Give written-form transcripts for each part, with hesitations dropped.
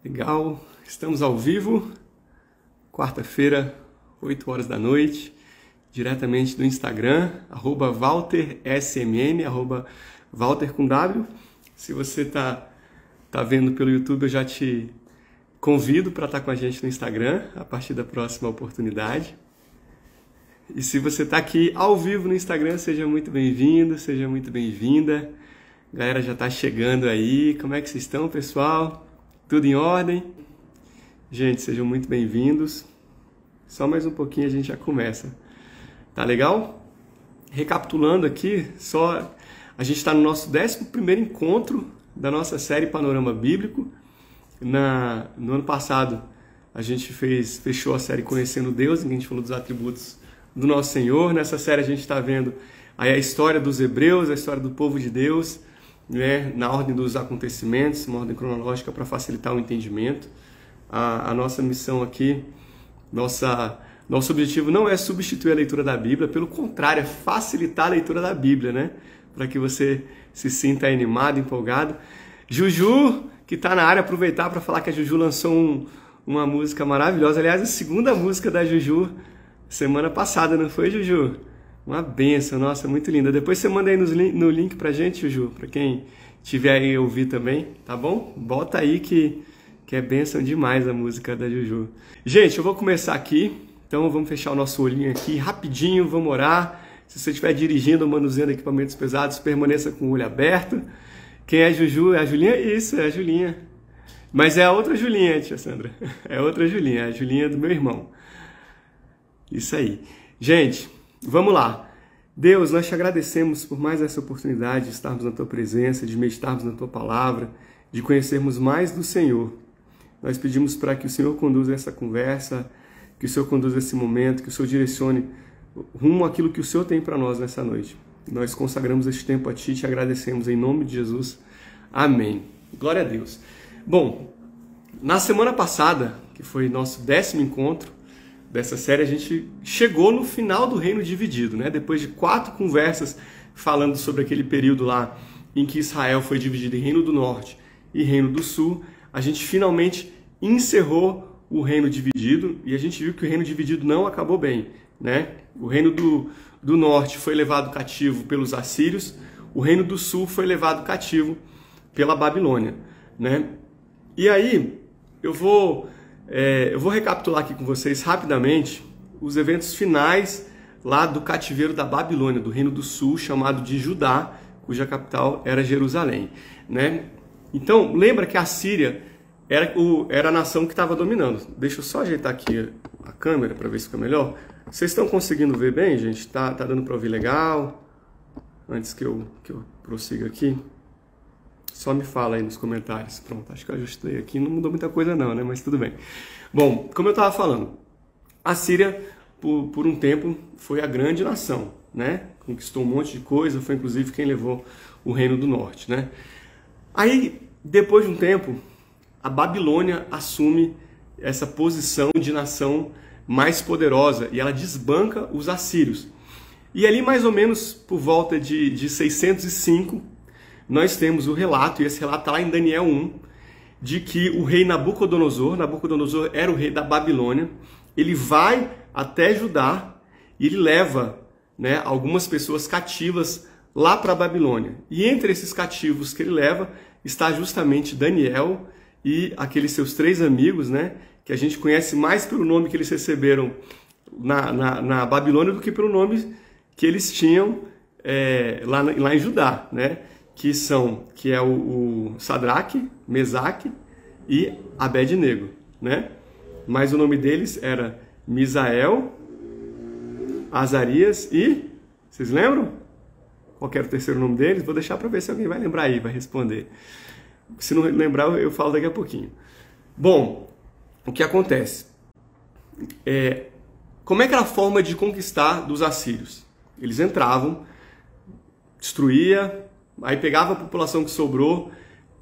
Legal, estamos ao vivo, quarta-feira, 8 horas da noite, diretamente do Instagram, @WalterSMN, @Walter com W. Se você tá vendo pelo YouTube, eu já te convido para estar com a gente no Instagram, a partir da próxima oportunidade. E se você está aqui ao vivo no Instagram, seja muito bem-vindo, seja muito bem-vinda. A galera já está chegando aí, como é que vocês estão, pessoal? Tudo em ordem? Gente, sejam muito bem-vindos. Só mais um pouquinho a gente já começa. Tá legal? Recapitulando aqui, a gente está no nosso 11º encontro da nossa série Panorama Bíblico. No ano passado, a gente fechou a série Conhecendo Deus, em que a gente falou dos atributos do nosso Senhor. Nessa série a gente está vendo aí a história dos hebreus, a história do povo de Deus, né, na ordem dos acontecimentos, uma ordem cronológica para facilitar o entendimento. A nossa missão aqui, nosso objetivo não é substituir a leitura da Bíblia, pelo contrário, é facilitar a leitura da Bíblia, né? Para que você se sinta animado, empolgado. Juju, que está na área, aproveitar para falar que a Juju lançou uma música maravilhosa. Aliás, a segunda música da Juju semana passada, não foi, Juju? Uma benção, nossa, muito linda. Depois você manda aí no link pra gente, Juju, pra quem tiver aí ouvir também, tá bom? Bota aí que é benção demais a música da Juju. Gente, eu vou começar aqui, então vamos fechar o nosso olhinho aqui rapidinho, vamos orar. Se você estiver dirigindo ou manuseando equipamentos pesados, permaneça com o olho aberto. Quem é a Juju? É a Julinha? Isso, é a Julinha. Mas é a outra Julinha, tia Sandra. É outra Julinha, é a Julinha do meu irmão. Isso aí. Gente, vamos lá. Deus, nós te agradecemos por mais essa oportunidade de estarmos na Tua presença, de meditarmos na Tua palavra, de conhecermos mais do Senhor. Nós pedimos para que o Senhor conduza essa conversa, que o Senhor conduza esse momento, que o Senhor direcione rumo àquilo que o Senhor tem para nós nessa noite. Nós consagramos este tempo a Ti e te agradecemos em nome de Jesus. Amém. Glória a Deus. Bom, na semana passada, que foi nosso 10º encontro dessa série, a gente chegou no final do Reino Dividido, né? Depois de 4 conversas falando sobre aquele período lá em que Israel foi dividido em Reino do Norte e Reino do Sul, a gente finalmente encerrou o Reino Dividido e a gente viu que o Reino Dividido não acabou bem, né? O Reino do Norte foi levado cativo pelos assírios, o Reino do Sul foi levado cativo pela Babilônia, né? E aí, eu vou recapitular aqui com vocês rapidamente os eventos finais lá do cativeiro da Babilônia, do Reino do Sul, chamado de Judá, cuja capital era Jerusalém, né? Então, lembra que a Síria era a nação que estava dominando. Deixa eu só ajeitar aqui a câmera para ver se fica melhor. Vocês estão conseguindo ver bem, gente? Tá dando para ouvir legal? Antes que eu prossiga aqui, só me fala aí nos comentários. Pronto, acho que eu ajustei aqui. Não mudou muita coisa não, né? Mas tudo bem. Bom, como eu estava falando, a Síria, por um tempo, foi a grande nação, né? Conquistou um monte de coisa, foi inclusive quem levou o Reino do Norte, né? Aí, depois de um tempo, a Babilônia assume essa posição de nação mais poderosa e ela desbanca os assírios. E ali, mais ou menos por volta de 605, nós temos o relato, e esse relato está lá em Daniel 1, de que o rei Nabucodonosor era o rei da Babilônia, ele vai até Judá e ele leva, né, algumas pessoas cativas lá para a Babilônia. E entre esses cativos que ele leva está justamente Daniel e aqueles seus 3 amigos, né, que a gente conhece mais pelo nome que eles receberam na Babilônia do que pelo nome que eles tinham lá em Judá, né? Que é o Sadraque, Mesaque e Abed-nego, né? Mas o nome deles era Misael, Azarias e... Vocês lembram? Qual era o terceiro nome deles? Vou deixar para ver se alguém vai lembrar aí, vai responder. Se não lembrar, eu falo daqui a pouquinho. Bom, o que acontece? Como é que era a forma de conquistar dos assírios? Eles entravam, destruía, aí pegava a população que sobrou,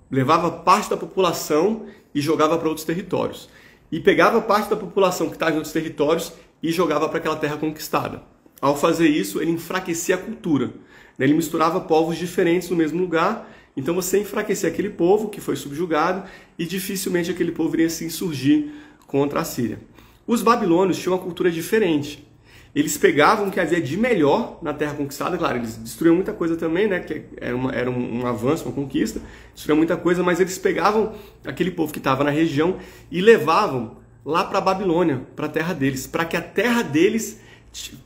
levava parte da população e jogava para outros territórios. E pegava parte da população que estava em outros territórios e jogava para aquela terra conquistada. Ao fazer isso, ele enfraquecia a cultura. Ele misturava povos diferentes no mesmo lugar Então você enfraquecia aquele povo que foi subjugado e dificilmente aquele povo iria se insurgir contra a Síria. Os babilônios tinham uma cultura diferente. Eles pegavam o que havia de melhor na terra conquistada, claro, eles destruíam muita coisa também, né, que era um avanço, uma conquista, destruíam muita coisa, mas eles pegavam aquele povo que estava na região e levavam lá para a Babilônia, para a terra deles, para que a terra deles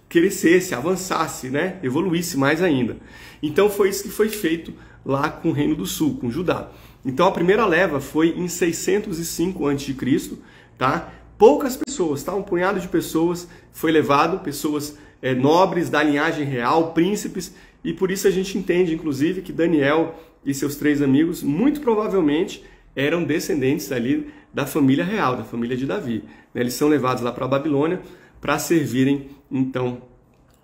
crescesse, avançasse, né, evoluísse mais ainda. Então foi isso que foi feito lá com o Reino do Sul, com Judá. Então a primeira leva foi em 605 a.C., tá? Poucas pessoas, tá? Um punhado de pessoas foi levado, pessoas nobres da linhagem real, príncipes, e por isso a gente entende, inclusive, que Daniel e seus 3 amigos, muito provavelmente, eram descendentes ali da família real, da família de Davi. Eles são levados lá para a Babilônia para servirem, então,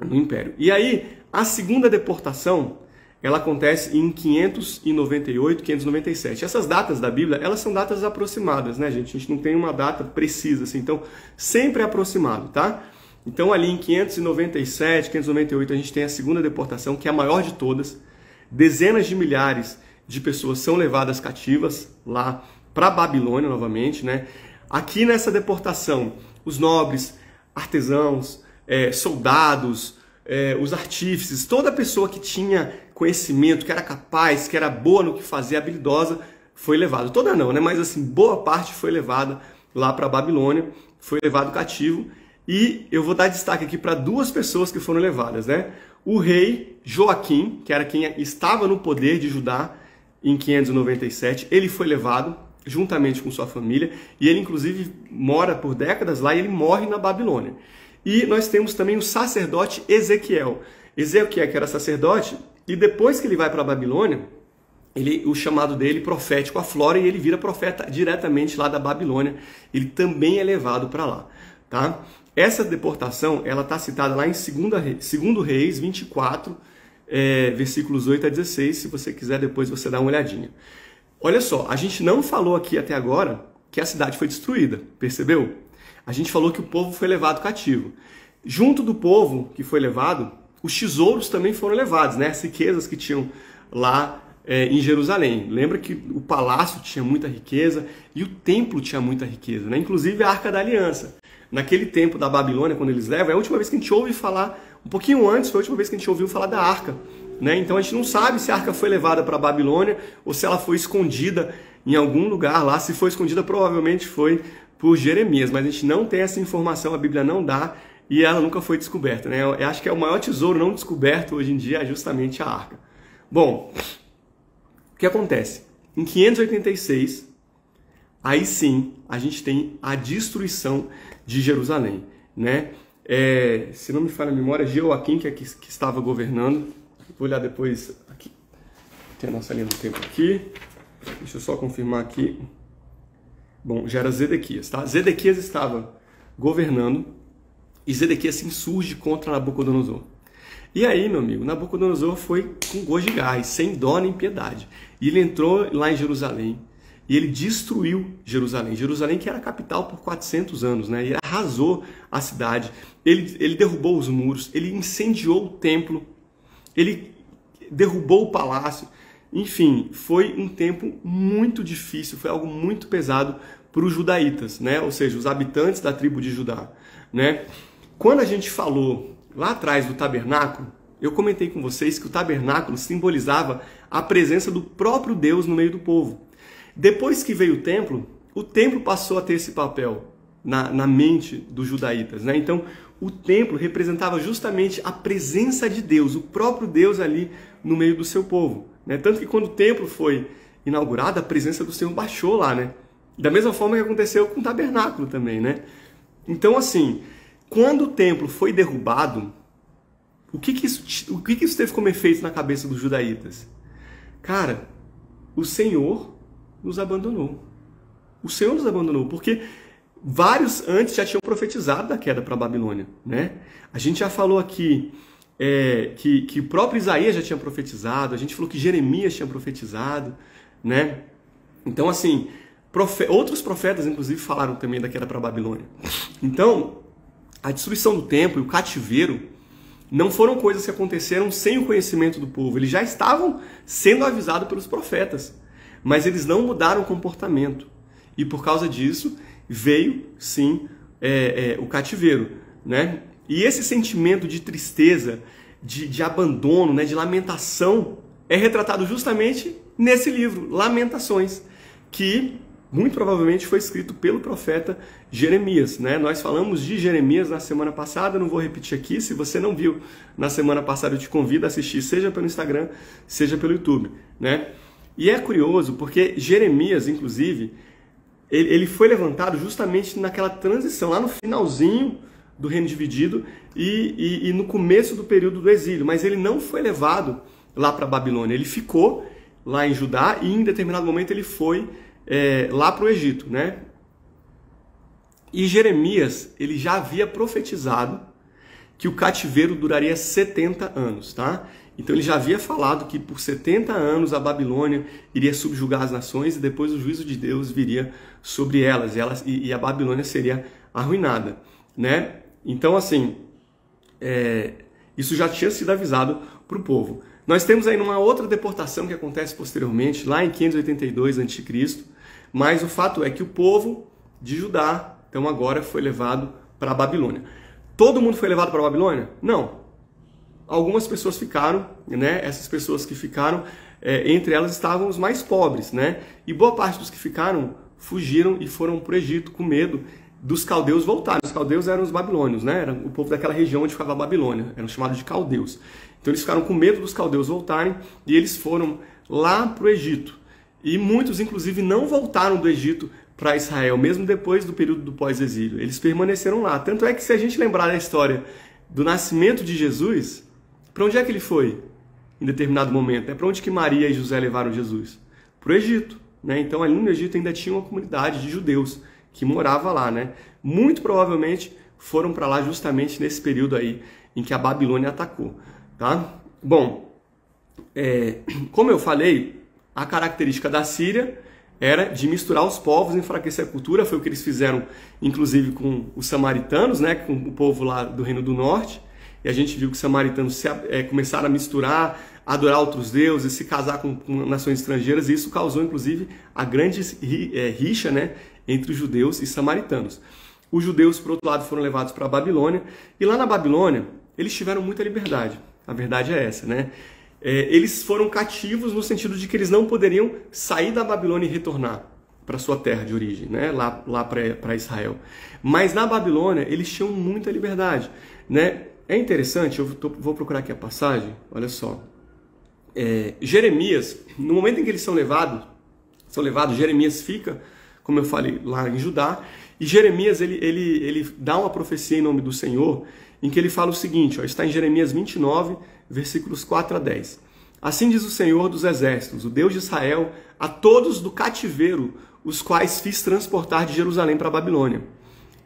no Império. E aí, a segunda deportação, ela acontece em 598, 597. Essas datas da Bíblia, elas são datas aproximadas, né, gente? A gente não tem uma data precisa, assim, então sempre é aproximado, tá? Então ali em 597, 598, a gente tem a segunda deportação, que é a maior de todas. Dezenas de milhares de pessoas são levadas cativas lá para a Babilônia novamente, né? Aqui nessa deportação, os nobres, artesãos, soldados, os artífices, toda pessoa que tinha conhecimento, que era capaz, que era boa no que fazia, habilidosa, foi levada. Toda não, né? Mas assim, boa parte foi levada lá para a Babilônia, foi levado cativo. E eu vou dar destaque aqui para 2 pessoas que foram levadas, né? O rei Joaquim, que era quem estava no poder de Judá em 597, ele foi levado juntamente com sua família, e ele inclusive mora por décadas lá e ele morre na Babilônia. E nós temos também o sacerdote Ezequiel. Ezequiel, que era sacerdote, e depois que ele vai para a Babilônia, o chamado dele profético aflora e ele vira profeta diretamente lá da Babilônia. Ele também é levado para lá, tá? Essa deportação, ela está citada lá em 2 Reis 24, versículos 8 a 16, se você quiser depois você dá uma olhadinha. Olha só, a gente não falou aqui até agora que a cidade foi destruída, percebeu? A gente falou que o povo foi levado cativo. Junto do povo que foi levado, os tesouros também foram levados, né? As riquezas que tinham lá em Jerusalém. Lembra que o palácio tinha muita riqueza e o templo tinha muita riqueza, né? Inclusive a Arca da Aliança. Naquele tempo da Babilônia, quando eles levam, é a última vez que a gente ouve falar, um pouquinho antes, foi a última vez que a gente ouviu falar da Arca, né? Então a gente não sabe se a Arca foi levada para a Babilônia ou se ela foi escondida em algum lugar lá. Se foi escondida, provavelmente foi por Jeremias, mas a gente não tem essa informação, a Bíblia não dá e ela nunca foi descoberta, né? Eu acho que é o maior tesouro não descoberto hoje em dia é justamente a Arca. Bom, o que acontece? Em 586, aí sim a gente tem a destruição de Jerusalém, né? Se não me falha a memória, Joaquim, que estava governando. Vou olhar depois aqui. Tem a nossa linha do tempo aqui. Deixa eu só confirmar aqui. Bom, já era Zedequias, tá? Zedequias estava governando e Zedequias se insurge contra Nabucodonosor. E aí, meu amigo, Nabucodonosor foi com gosto de gás, sem dó nem piedade. E ele entrou lá em Jerusalém e ele destruiu Jerusalém. Jerusalém que era a capital por 400 anos, né? E ele arrasou a cidade. Ele derrubou os muros, ele incendiou o templo, ele derrubou o palácio. Enfim, foi um tempo muito difícil, foi algo muito pesado para os judaítas, né? Ou seja, os habitantes da tribo de Judá, né? Quando a gente falou lá atrás do tabernáculo, eu comentei com vocês que o tabernáculo simbolizava a presença do próprio Deus no meio do povo. Depois que veio o templo passou a ter esse papel na mente dos judaítas, né? Então, o templo representava justamente a presença de Deus, o próprio Deus ali no meio do seu povo, né? Tanto que quando o templo foi inaugurado, a presença do Senhor baixou lá, né? Da mesma forma que aconteceu com o tabernáculo também, né? Então, assim, quando o templo foi derrubado, o que isso teve como efeito na cabeça dos judaítas? Cara, o Senhor nos abandonou. O Senhor nos abandonou, porque vários antes já tinham profetizado da queda para a Babilônia, né? A gente já falou aqui que o próprio Isaías já tinha profetizado, a gente falou que Jeremias tinha profetizado, né? Então, assim, outros profetas, inclusive, falaram também da queda para a Babilônia. Então, a destruição do templo e o cativeiro não foram coisas que aconteceram sem o conhecimento do povo. Eles já estavam sendo avisados pelos profetas, mas eles não mudaram o comportamento. E por causa disso, veio, sim, o cativeiro, né? E esse sentimento de tristeza, de abandono, né, de lamentação, é retratado justamente nesse livro, Lamentações, que muito provavelmente foi escrito pelo profeta Jeremias, né? Nós falamos de Jeremias na semana passada, não vou repetir aqui. Se você não viu na semana passada, eu te convido a assistir, seja pelo Instagram, seja pelo YouTube, né? E é curioso porque Jeremias, inclusive, ele foi levantado justamente naquela transição, lá no finalzinho do reino dividido e no começo do período do exílio, mas ele não foi levado lá para a Babilônia, ele ficou lá em Judá e em determinado momento ele foi lá para o Egito, né? E Jeremias, ele já havia profetizado que o cativeiro duraria 70 anos, tá? Então ele já havia falado que por 70 anos a Babilônia iria subjugar as nações e depois o juízo de Deus viria sobre elas e a Babilônia seria arruinada, né? Então, assim, isso já tinha sido avisado para o povo. Nós temos aí uma outra deportação que acontece posteriormente, lá em 582 a.C., mas o fato é que o povo de Judá, então agora foi levado para a Babilônia. Todo mundo foi levado para a Babilônia? Não. Algumas pessoas ficaram, né? Essas pessoas que ficaram, entre elas estavam os mais pobres, né? E boa parte dos que ficaram fugiram e foram para o Egito com medo dos caldeus voltarem. Os caldeus eram os babilônios, né? Era o povo daquela região onde ficava a Babilônia, eram chamados de caldeus. Então eles ficaram com medo dos caldeus voltarem e eles foram lá para o Egito. E muitos, inclusive, não voltaram do Egito para Israel, mesmo depois do período do pós-exílio. Eles permaneceram lá. Tanto é que se a gente lembrar da história do nascimento de Jesus, para onde é que ele foi em determinado momento? Para onde que Maria e José levaram Jesus? Para o Egito, né? Então ali no Egito ainda tinha uma comunidade de judeus que morava lá, né? Muito provavelmente foram para lá justamente nesse período aí em que a Babilônia atacou, tá? Bom, como eu falei, a característica da Síria era de misturar os povos, enfraquecer a cultura. Foi o que eles fizeram, inclusive, com os samaritanos, né? Com o povo lá do Reino do Norte. E a gente viu que os samaritanos começaram a misturar, a adorar outros deuses, se casar com nações estrangeiras. E isso causou, inclusive, a grande rixa, né, entre os judeus e samaritanos. Os judeus, por outro lado, foram levados para a Babilônia. E lá na Babilônia, eles tiveram muita liberdade. A verdade é essa, né? Eles foram cativos no sentido de que eles não poderiam sair da Babilônia e retornar para sua terra de origem, né? lá para Israel. Mas na Babilônia, eles tinham muita liberdade, né? É interessante, vou procurar aqui a passagem, olha só. Jeremias, no momento em que eles são levados, Jeremias fica, como eu falei, lá em Judá, e Jeremias ele dá uma profecia em nome do Senhor, em que ele fala o seguinte, ó, está em Jeremias 29, versículos 4 a 10. Assim diz o Senhor dos Exércitos, o Deus de Israel, a todos do cativeiro, os quais fiz transportar de Jerusalém para a Babilônia.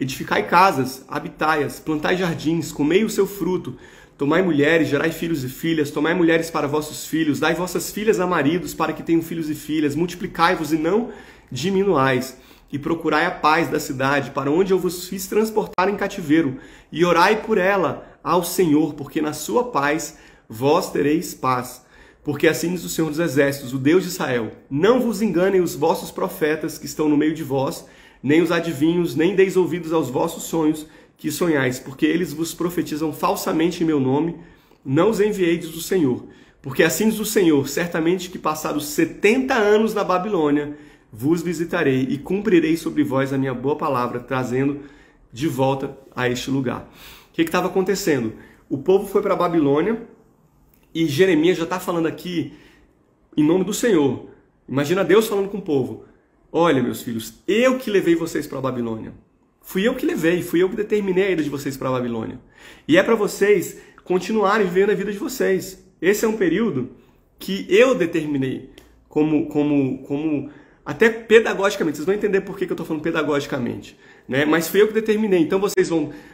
Edificai casas, habitai-as, plantai jardins, comei o seu fruto, tomai mulheres, gerai filhos e filhas, tomai mulheres para vossos filhos, dai vossas filhas a maridos para que tenham filhos e filhas, multiplicai-vos e não diminuais, e procurai a paz da cidade, para onde eu vos fiz transportar em cativeiro, e orai por ela ao Senhor, porque na sua paz vós tereis paz. Porque assim diz o Senhor dos Exércitos, o Deus de Israel, não vos enganem os vossos profetas que estão no meio de vós, nem os adivinhos, nem deis ouvidos aos vossos sonhos que sonhais, porque eles vos profetizam falsamente em meu nome, não os enviei, diz o Senhor. Porque assim diz o Senhor, certamente que passados 70 anos na Babilônia, vos visitarei e cumprirei sobre vós a minha boa palavra, trazendo de volta a este lugar. O que estava acontecendo? O povo foi para a Babilônia e Jeremias já está falando aqui em nome do Senhor. Imagina Deus falando com o povo. Olha, meus filhos, eu que levei vocês para a Babilônia. Fui eu que levei, fui eu que determinei a ida de vocês para a Babilônia. E é para vocês continuarem vivendo a vida de vocês. Esse é um período que eu determinei como até pedagogicamente. Vocês vão entender por que eu estou falando pedagogicamente, né? Mas fui eu que determinei. Então vocês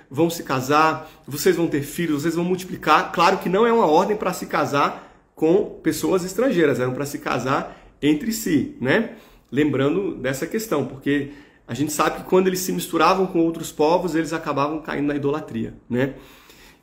vão se casar, vocês vão ter filhos, vocês vão multiplicar. Claro que não é uma ordem para se casar com pessoas estrangeiras, eram para se casar entre si, né? Lembrando dessa questão, porque a gente sabe que quando eles se misturavam com outros povos, eles acabavam caindo na idolatria, né?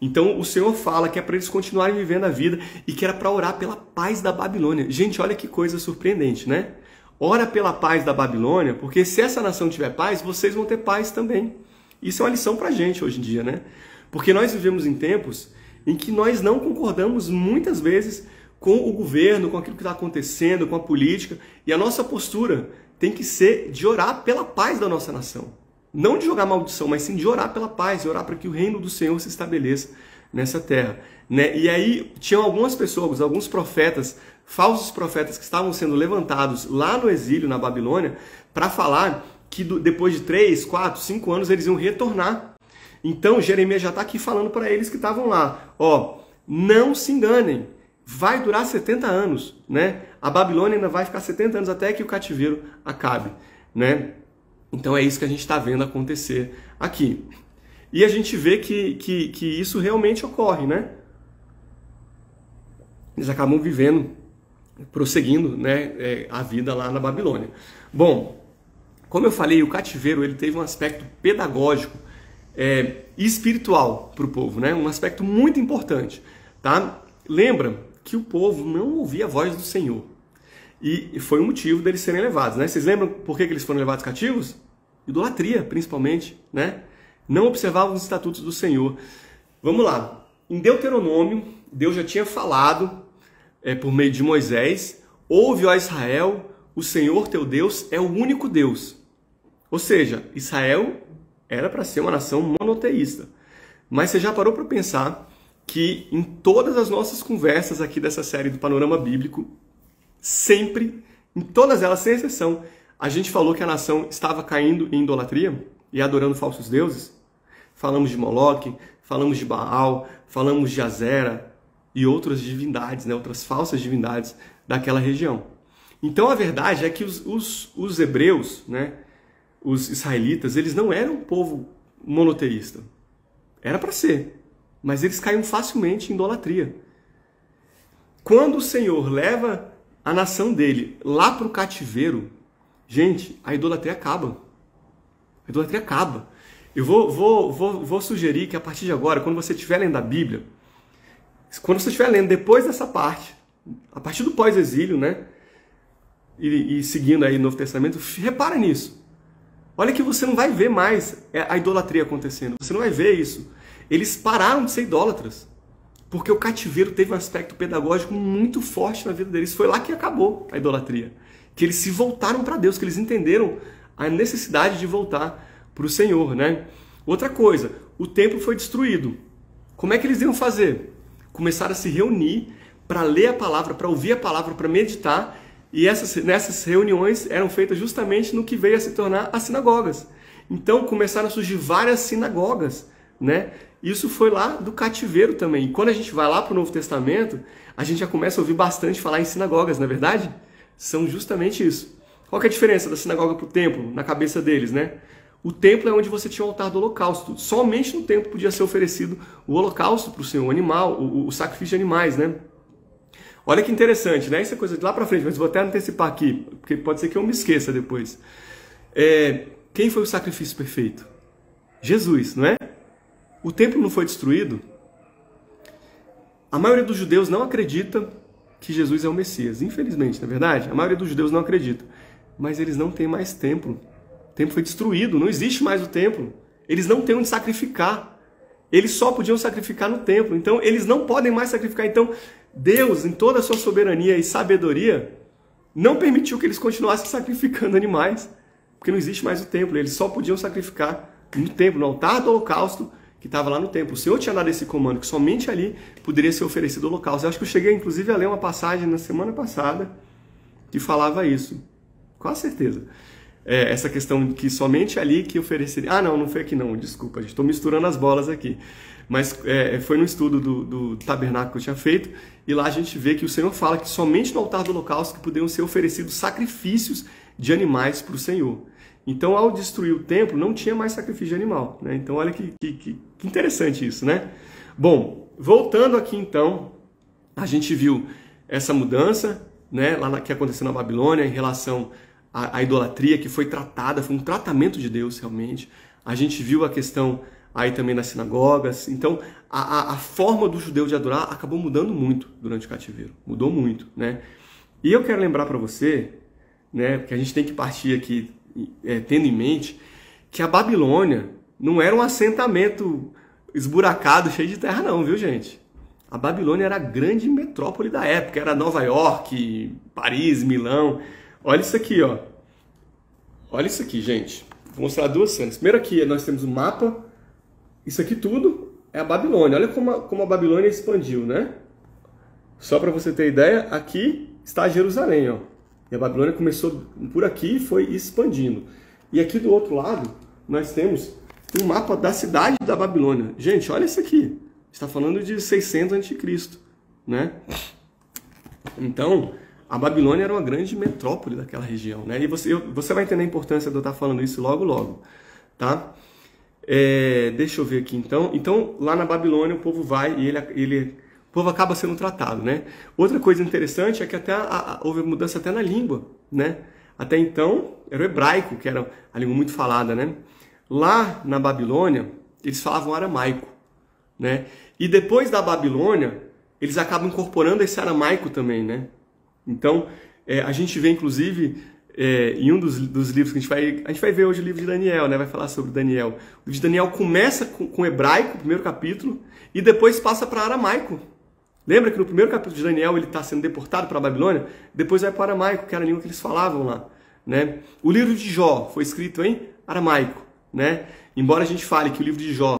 Então o Senhor fala que é para eles continuarem vivendo a vida e que era para orar pela paz da Babilônia. Gente, olha que coisa surpreendente, né? Ora pela paz da Babilônia, porque se essa nação tiver paz, vocês vão ter paz também. Isso é uma lição para a gente hoje em dia, né? Porque nós vivemos em tempos em que nós não concordamos muitas vezes com o governo, com aquilo que está acontecendo, com a política, e a nossa postura tem que ser de orar pela paz da nossa nação. Não de jogar maldição, mas sim de orar pela paz, de orar para que o reino do Senhor se estabeleça nessa terra, né? E aí tinham algumas pessoas, alguns profetas, falsos profetas que estavam sendo levantados lá no exílio, na Babilônia, para falar que depois de 3, 4, 5 anos eles iam retornar. Então Jeremias já está aqui falando para eles que estavam lá, ó, não se enganem, vai durar 70 anos, né? A Babilônia ainda vai ficar 70 anos até que o cativeiro acabe, né? Então é isso que a gente está vendo acontecer aqui. E a gente vê que isso realmente ocorre, né? Eles acabam vivendo, prosseguindo, né, a vida lá na Babilônia. Bom, como eu falei, o cativeiro ele teve um aspecto pedagógico e espiritual para o povo, né? Um aspecto muito importante, tá? Lembra que o povo não ouvia a voz do Senhor. E foi o motivo deles serem levados, né? Vocês lembram por que eles foram levados cativos? Idolatria, principalmente, né? Não observavam os estatutos do Senhor. Vamos lá. Em Deuteronômio, Deus já tinha falado por meio de Moisés: ouve, ó Israel, o Senhor teu Deus é o único Deus. Ou seja, Israel era para ser uma nação monoteísta. Mas você já parou para pensar que em todas as nossas conversas aqui dessa série do Panorama Bíblico, sempre, em todas elas, sem exceção, a gente falou que a nação estava caindo em idolatria e adorando falsos deuses? Falamos de Moloque, falamos de Baal, falamos de Azera e outras divindades, né, outras falsas divindades daquela região. Então a verdade é que os hebreus, né, os israelitas, eles não eram um povo monoteísta. Era para ser, mas eles caíam facilmente em idolatria. Quando o Senhor leva a nação dele lá para o cativeiro, gente, a idolatria acaba. A idolatria acaba. Eu vou sugerir que a partir de agora, quando você estiver lendo a Bíblia, quando você estiver lendo depois dessa parte, a partir do pós-exílio, né, e seguindo aí o Novo Testamento, repara nisso. Olha que você não vai ver mais a idolatria acontecendo. Você não vai ver isso. Eles pararam de ser idólatras, porque o cativeiro teve um aspecto pedagógico muito forte na vida deles. Foi lá que acabou a idolatria. Que eles se voltaram para Deus, que eles entenderam a necessidade de voltar para o Senhor, né? Outra coisa, o templo foi destruído. Como é que eles iam fazer? Começaram a se reunir para ler a palavra, para ouvir a palavra, para meditar. E nessas reuniões eram feitas justamente no que veio a se tornar as sinagogas. Então começaram a surgir várias sinagogas, né? Isso foi lá do cativeiro também. E quando a gente vai lá para o Novo Testamento, a gente já começa a ouvir bastante falar em sinagogas, não é verdade? São justamente isso. Qual que é a diferença da sinagoga para o templo, na cabeça deles, né? O templo é onde você tinha o altar do holocausto. Somente no templo podia ser oferecido o holocausto para o Senhor, o animal, o sacrifício de animais, né? Olha que interessante, né? Isso é coisa de lá para frente, mas vou até antecipar aqui, porque pode ser que eu me esqueça depois. Quem foi o sacrifício perfeito? Jesus, não é? O templo não foi destruído. A maioria dos judeus não acredita que Jesus é o Messias, infelizmente, não é verdade? A maioria dos judeus não acredita. Mas eles não têm mais templo. O templo foi destruído, não existe mais o templo. Eles não têm onde sacrificar. Eles só podiam sacrificar no templo. Então, eles não podem mais sacrificar. Então, Deus, em toda a sua soberania e sabedoria, não permitiu que eles continuassem sacrificando animais, porque não existe mais o templo. Eles só podiam sacrificar no templo, no altar do holocausto, que estava lá no templo. O Senhor tinha dado esse comando, que somente ali poderia ser oferecido o holocausto. Eu acho que eu cheguei, inclusive, a ler uma passagem na semana passada que falava isso. Com certeza. Essa questão de que somente ali que ofereceria... Ah, não foi aqui não, desculpa, estou misturando as bolas aqui. Mas foi no estudo do tabernáculo que eu tinha feito, e lá a gente vê que o Senhor fala que somente no altar do holocausto que poderiam ser oferecidos sacrifícios de animais para o Senhor. Então, ao destruir o templo, não tinha mais sacrifício de animal, né? Então, olha que interessante isso, né? Bom, voltando aqui então, a gente viu essa mudança, né, lá que aconteceu na Babilônia em relação à idolatria, que foi tratada, foi um tratamento de Deus realmente. A gente viu a questão aí também nas sinagogas. Então, a forma do judeu de adorar acabou mudando muito durante o cativeiro. Mudou muito, né? E eu quero lembrar para você, né, que a gente tem que partir aqui tendo em mente que a Babilônia não era um assentamento esburacado, cheio de terra não, viu, gente? A Babilônia era a grande metrópole da época, era Nova York, Paris, Milão. Olha isso aqui, ó. Olha isso aqui, gente. Vou mostrar duas cenas. Primeiro aqui nós temos um mapa. Isso aqui tudo é a Babilônia. Olha como a Babilônia expandiu, né? Só para você ter ideia, aqui está Jerusalém, ó. E a Babilônia começou por aqui e foi expandindo. E aqui do outro lado, nós temos um mapa da cidade da Babilônia. Gente, olha isso aqui. Está falando de 600 a.C., né? Então, a Babilônia era uma grande metrópole daquela região, né? E você vai entender a importância de eu estar falando isso logo, logo, tá? Deixa eu ver aqui, então. Então, lá na Babilônia, o povo vai e o povo acaba sendo tratado, né? Outra coisa interessante é que até houve mudança até na língua, né? Até então, era o hebraico, que era a língua muito falada, né? Lá na Babilônia, eles falavam aramaico, né? E depois da Babilônia, eles acabam incorporando esse aramaico também, né? Então, a gente vê, inclusive, em um dos livros que a gente vai ver hoje, o livro de Daniel, né? Vai falar sobre Daniel. O livro de Daniel começa com hebraico, o primeiro capítulo, e depois passa para aramaico. Lembra que no primeiro capítulo de Daniel ele está sendo deportado para a Babilônia? Depois vai para o aramaico, que era a língua que eles falavam lá, né? O livro de Jó foi escrito em aramaico, né? Embora a gente fale que o livro de Jó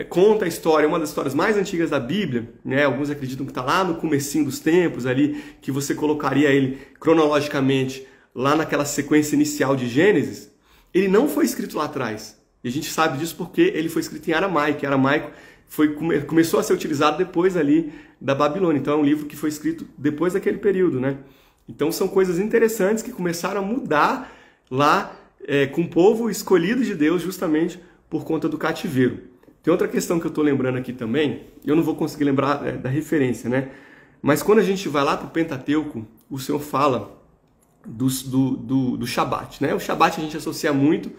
conta a história, uma das histórias mais antigas da Bíblia, né? Alguns acreditam que está lá no comecinho dos tempos, ali, que você colocaria ele cronologicamente lá naquela sequência inicial de Gênesis. Ele não foi escrito lá atrás. E a gente sabe disso porque ele foi escrito em aramaico. E aramaico começou a ser utilizado depois ali da Babilônia. Então é um livro que foi escrito depois daquele período, né? Então são coisas interessantes que começaram a mudar lá com o povo escolhido de Deus justamente por conta do cativeiro. Tem outra questão que eu estou lembrando aqui também, eu não vou conseguir lembrar da referência, né? Mas quando a gente vai lá para o Pentateuco, o Senhor fala do Shabat, né? O Shabat a gente associa muito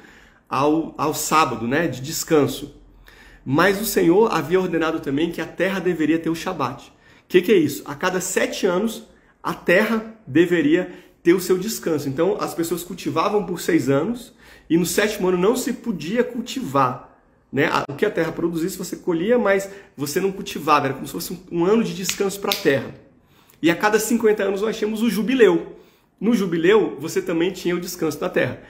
ao sábado, né? De descanso. Mas o Senhor havia ordenado também que a terra deveria ter o Shabat. O que é isso? A cada 7 anos, a terra deveria ter o seu descanso. Então, as pessoas cultivavam por 6 anos e no 7º ano não se podia cultivar, né? O que a terra produzisse você colhia, mas você não cultivava. Era como se fosse um ano de descanso para a terra. E a cada 50 anos nós tínhamos o jubileu. No jubileu, você também tinha o descanso da terra.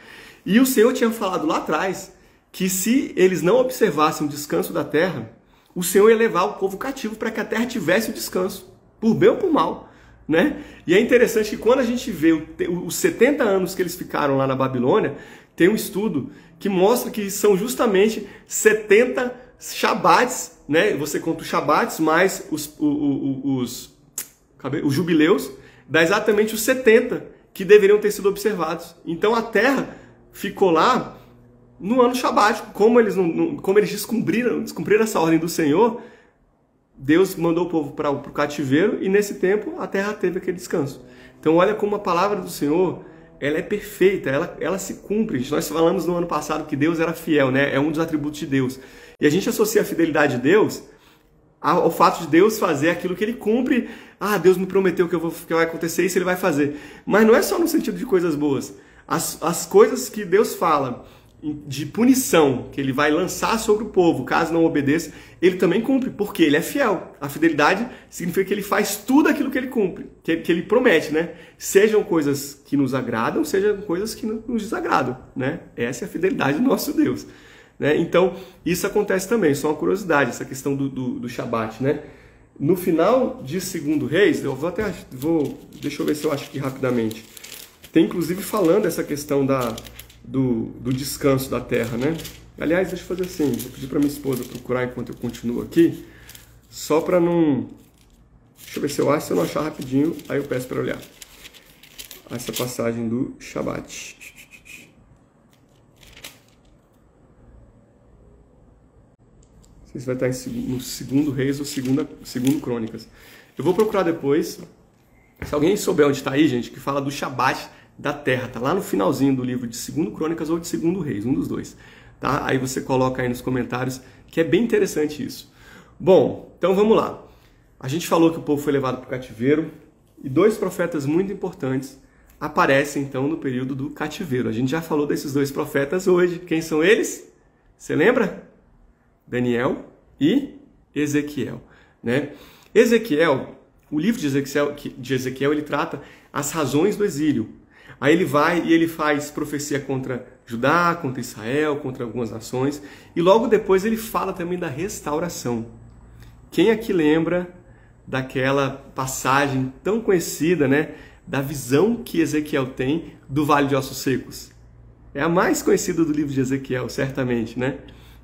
E o Senhor tinha falado lá atrás que se eles não observassem o descanso da terra, o Senhor ia levar o povo cativo para que a terra tivesse o descanso, por bem ou por mal, né? E é interessante que quando a gente vê os 70 anos que eles ficaram lá na Babilônia, tem um estudo que mostra que são justamente 70 Shabats, né? Você conta os Shabats mais os jubileus, dá exatamente os 70 que deveriam ter sido observados. Então a terra ficou lá no ano sabático. Como eles descumpriram essa ordem do Senhor, Deus mandou o povo para o cativeiro e nesse tempo a terra teve aquele descanso. Então olha como a palavra do Senhor, ela é perfeita, ela se cumpre. Nós falamos no ano passado que Deus era fiel, né? É um dos atributos de Deus. E a gente associa a fidelidade de Deus ao fato de Deus fazer aquilo que Ele cumpre. Ah, Deus me prometeu que vai acontecer isso, Ele vai fazer. Mas não é só no sentido de coisas boas. As coisas que Deus fala de punição, que Ele vai lançar sobre o povo, caso não obedeça, Ele também cumpre, porque Ele é fiel. A fidelidade significa que Ele faz tudo aquilo que Ele cumpre, que Ele promete, né? Sejam coisas que nos agradam, sejam coisas que nos desagradam, né? Essa é a fidelidade do nosso Deus, né? Então, isso acontece também, só uma curiosidade, essa questão do Shabat, né? No final de 2 Reis, deixa eu ver se eu acho aqui rapidamente, tem inclusive falando essa questão do descanso da terra, né? Aliás, deixa eu fazer assim, vou pedir para minha esposa procurar enquanto eu continuo aqui, só para não... Deixa eu ver se eu acho, se eu não achar rapidinho, aí eu peço para olhar essa passagem do Shabat. Não sei se vai estar no 2 Reis ou 2 Crônicas. Eu vou procurar depois. Se alguém souber onde está aí, gente, que fala do Shabat da terra, tá lá no finalzinho do livro de 2 Crônicas ou de 2 Reis, um dos dois. tá? Aí você coloca aí nos comentários, que é bem interessante isso. Bom, então vamos lá. A gente falou que o povo foi levado para o cativeiro e 2 profetas muito importantes aparecem então no período do cativeiro. A gente já falou desses 2 profetas hoje. Quem são eles? Você lembra? Daniel e Ezequiel, né? Ezequiel, o livro de Ezequiel, ele trata as razões do exílio. Aí ele vai e ele faz profecia contra Judá, contra Israel, contra algumas nações. E logo depois ele fala também da restauração. Quem aqui lembra daquela passagem tão conhecida, né? Da visão que Ezequiel tem do Vale de Ossos Secos? É a mais conhecida do livro de Ezequiel, certamente, né?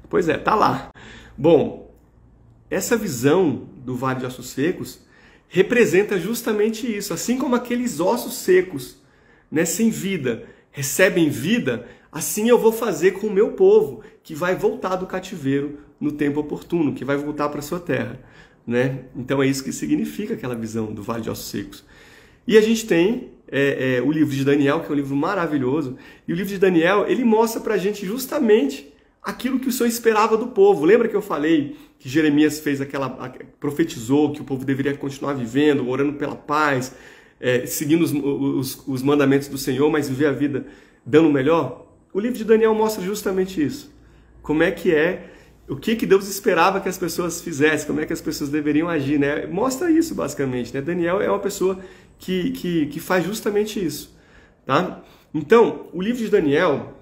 Pois é, tá lá. Bom, essa visão do Vale de Ossos Secos representa justamente isso. Assim como aqueles ossos secos, né, sem vida, recebem vida, assim eu vou fazer com o meu povo, que vai voltar do cativeiro no tempo oportuno, que vai voltar para a sua terra, né? Então é isso que significa aquela visão do Vale de Ossos Secos. E a gente tem o livro de Daniel, que é um livro maravilhoso, e o livro de Daniel, ele mostra para a gente justamente aquilo que o Senhor esperava do povo. Lembra que eu falei que Jeremias profetizou que o povo deveria continuar vivendo, orando pela paz, seguindo os mandamentos do Senhor, mas viver a vida dando o melhor? O livro de Daniel mostra justamente isso. Como é que o que Deus esperava que as pessoas fizessem, como é que as pessoas deveriam agir, né? Mostra isso, basicamente, né? Daniel é uma pessoa que faz justamente isso, tá? Então, o livro de Daniel,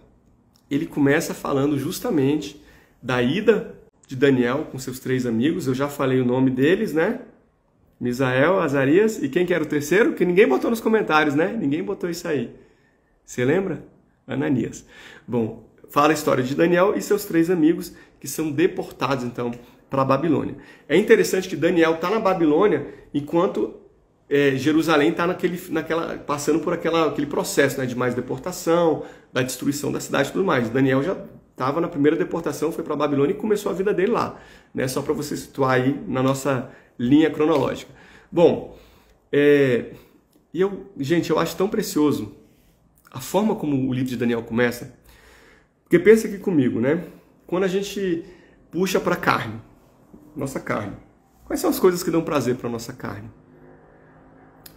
ele começa falando justamente da ida de Daniel com seus 3 amigos. Eu já falei o nome deles, né? Misael, Azarias, e quem que era o terceiro? Que ninguém botou nos comentários, né? Ninguém botou isso aí. Você lembra? Ananias. Bom, fala a história de Daniel e seus 3 amigos que são deportados, então, para a Babilônia. É interessante que Daniel está na Babilônia enquanto Jerusalém está passando por aquele processo, né, de mais deportação, da destruição da cidade e tudo mais. Daniel já estava na primeira deportação, foi para a Babilônia e começou a vida dele lá, né? Só para você situar aí na nossa linha cronológica. Bom, gente, eu acho tão precioso a forma como o livro de Daniel começa, porque pensa aqui comigo, né? Quando a gente puxa para a carne, nossa carne, quais são as coisas que dão prazer para a nossa carne?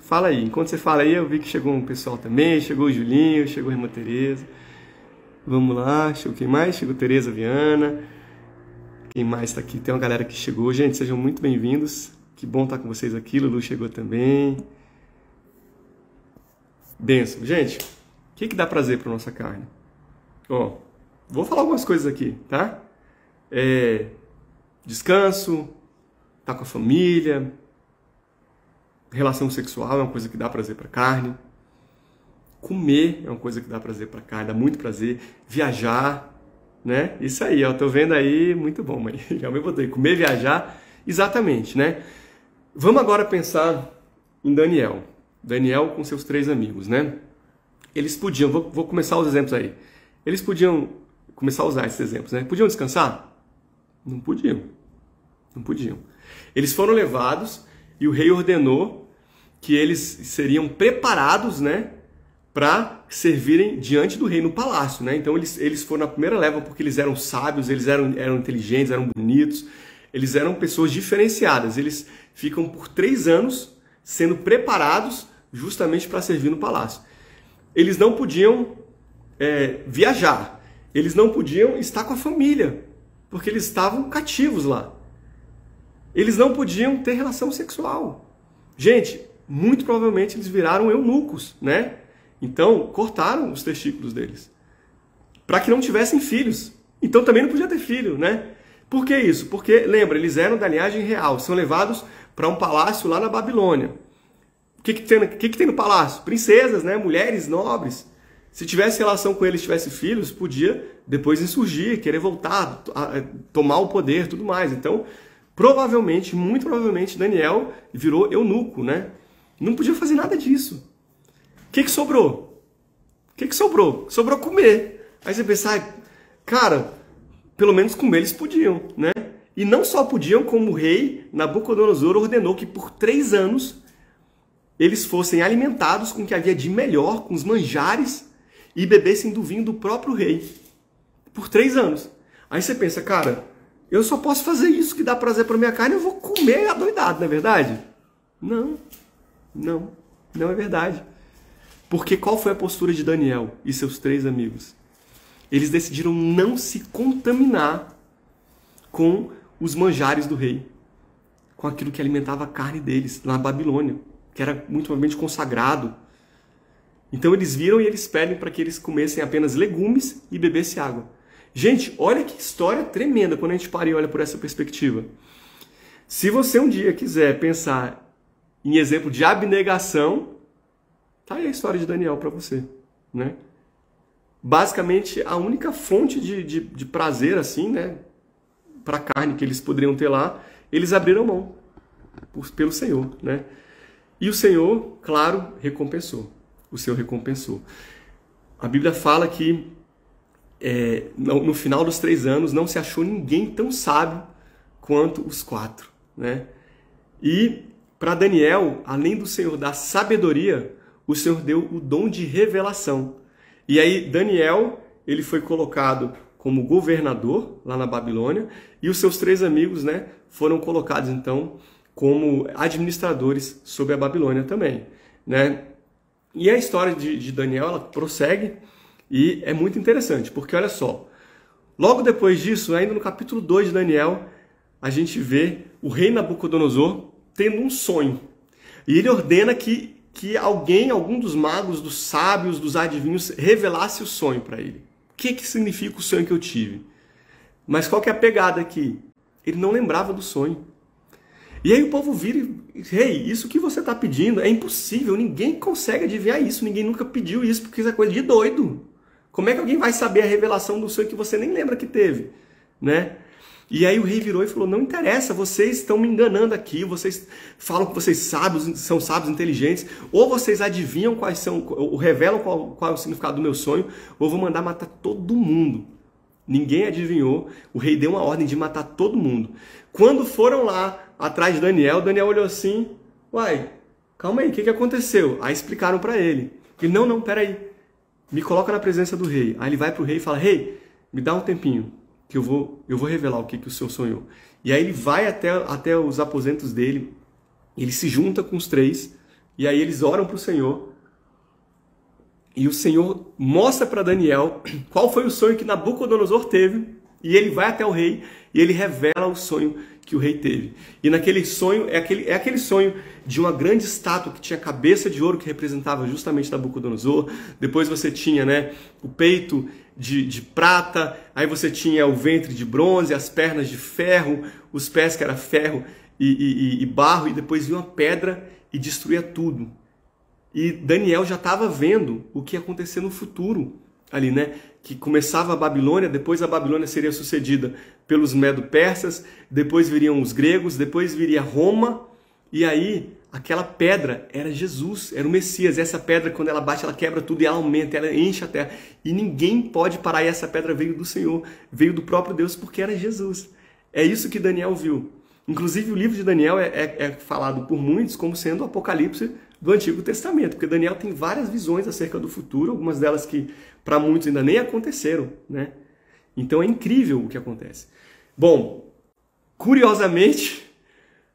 Fala aí. Enquanto você fala aí, eu vi que chegou um pessoal também, chegou o Julinho, chegou a irmã Tereza. Vamos lá, chegou quem mais? Chegou Tereza Viana. Quem mais está aqui? Tem uma galera que chegou. Gente, sejam muito bem-vindos. Que bom estar com vocês aqui. Lulu chegou também. Benção. Gente, o que dá prazer para nossa carne? Ó, vou falar algumas coisas aqui, tá? Descanso, tá com a família. Relação sexual é uma coisa que dá prazer para carne. Comer é uma coisa que dá prazer para carne, dá muito prazer. Viajar, né? Isso aí, ó, tô vendo aí, muito bom, mãe. Já me botei. Comer, viajar, exatamente, né? Vamos agora pensar em Daniel. Daniel com seus 3 amigos, né? Eles podiam, vou começar os exemplos aí. Eles podiam começar a usar esses exemplos, né? Podiam descansar? Não podiam. Não podiam. Eles foram levados e o rei ordenou que eles seriam preparados, né, para servirem diante do rei no palácio, né? Então eles foram na primeira leva porque eles eram sábios, eles eram inteligentes, eram bonitos, eles eram pessoas diferenciadas. Eles ficam por 3 anos sendo preparados justamente para servir no palácio. Eles não podiam viajar, eles não podiam estar com a família, porque eles estavam cativos lá. Eles não podiam ter relação sexual. Gente, muito provavelmente eles viraram eunucos, né? Então, cortaram os testículos deles para que não tivessem filhos. Então, também não podia ter filho, né? Por que isso? Porque, lembra, eles eram da linhagem real, são levados para um palácio lá na Babilônia. O que tem no palácio? Princesas, né? Mulheres nobres. Se tivesse relação com eles, tivesse filhos, podia depois insurgir, querer voltar, tomar o poder, tudo mais. Então, provavelmente, muito provavelmente, Daniel virou eunuco, né? Não podia fazer nada disso. O que sobrou? O que sobrou? Sobrou comer. Aí você pensa, cara, pelo menos comer eles podiam, né? E não só podiam, como o rei Nabucodonosor ordenou que por 3 anos eles fossem alimentados com o que havia de melhor, com os manjares, e bebessem do vinho do próprio rei. por 3 anos. Aí você pensa, cara, eu só posso fazer isso que dá prazer para minha carne, eu vou comer adoidado, não é verdade? Não é verdade. Porque qual foi a postura de Daniel e seus 3 amigos? Eles decidiram não se contaminar com os manjares do rei, com aquilo que alimentava a carne deles na Babilônia, que era muito provavelmente consagrado. Então eles viram e eles pedem para que eles comessem apenas legumes e bebessem água. Gente, olha que história tremenda quando a gente para e olha por essa perspectiva. Se você um dia quiser pensar em exemplo de abnegação, tá aí a história de Daniel para você, né? Basicamente, a única fonte de prazer, assim, né, para a carne que eles poderiam ter lá, eles abriram mão pelo Senhor, né? E o Senhor, claro, recompensou. O Senhor recompensou. A Bíblia fala que no final dos 3 anos não se achou ninguém tão sábio quanto os 4, né? E para Daniel, além do Senhor dar sabedoria, o Senhor deu o dom de revelação. E aí Daniel, ele foi colocado como governador lá na Babilônia, e os seus 3 amigos, né, foram colocados então como administradores sobre a Babilônia também, né? E a história de Daniel, ela prossegue e é muito interessante, porque olha só, logo depois disso, ainda no capítulo 2 de Daniel, a gente vê o rei Nabucodonosor tendo um sonho. E ele ordena que algum dos magos, dos sábios, dos adivinhos, revelasse o sonho para ele. O que significa o sonho que eu tive? Mas qual que é a pegada aqui? Ele não lembrava do sonho. E aí o povo vira e rei, isso que você está pedindo é impossível, ninguém consegue adivinhar isso, ninguém nunca pediu isso, porque isso é coisa de doido. Como é que alguém vai saber a revelação do sonho que você nem lembra que teve, né? E aí o rei virou e falou, não interessa, vocês estão me enganando aqui, vocês falam que vocês são sábios, inteligentes, ou vocês adivinham quais são, ou revelam qual é o significado do meu sonho, ou eu vou mandar matar todo mundo. Ninguém adivinhou, o rei deu uma ordem de matar todo mundo. Quando foram lá atrás de Daniel, Daniel olhou assim, uai, calma aí, o que aconteceu? Aí explicaram para ele. Ele, não, peraí, me coloca na presença do rei. Aí ele vai para o rei e fala, rei, me dá um tempinho, que eu vou revelar o que o senhor sonhou. E aí ele vai até os aposentos dele, ele se junta com os 3, e aí eles oram para o Senhor, e o Senhor mostra para Daniel qual foi o sonho que Nabucodonosor teve, e ele vai até o rei, e ele revela o sonho que o rei teve. E naquele sonho, é aquele sonho de uma grande estátua que tinha cabeça de ouro, que representava justamente Nabucodonosor. Depois você tinha, né, o peito de prata, aí você tinha o ventre de bronze, as pernas de ferro, os pés que era ferro e barro, e depois vinha uma pedra e destruía tudo. E Daniel já estava vendo o que ia acontecer no futuro ali, né? Que começava a Babilônia, depois a Babilônia seria sucedida pelos medo-persas, depois viriam os gregos, depois viria Roma, e aí aquela pedra era Jesus, era o Messias. E essa pedra, quando ela bate, ela quebra tudo e ela aumenta, ela enche a terra. E ninguém pode parar, e essa pedra veio do Senhor, veio do próprio Deus, porque era Jesus. É isso que Daniel viu. Inclusive o livro de Daniel é falado por muitos como sendo o Apocalipse do Antigo Testamento, porque Daniel tem várias visões acerca do futuro, algumas delas que para muitos ainda nem aconteceram, né? Então é incrível o que acontece. Bom, curiosamente,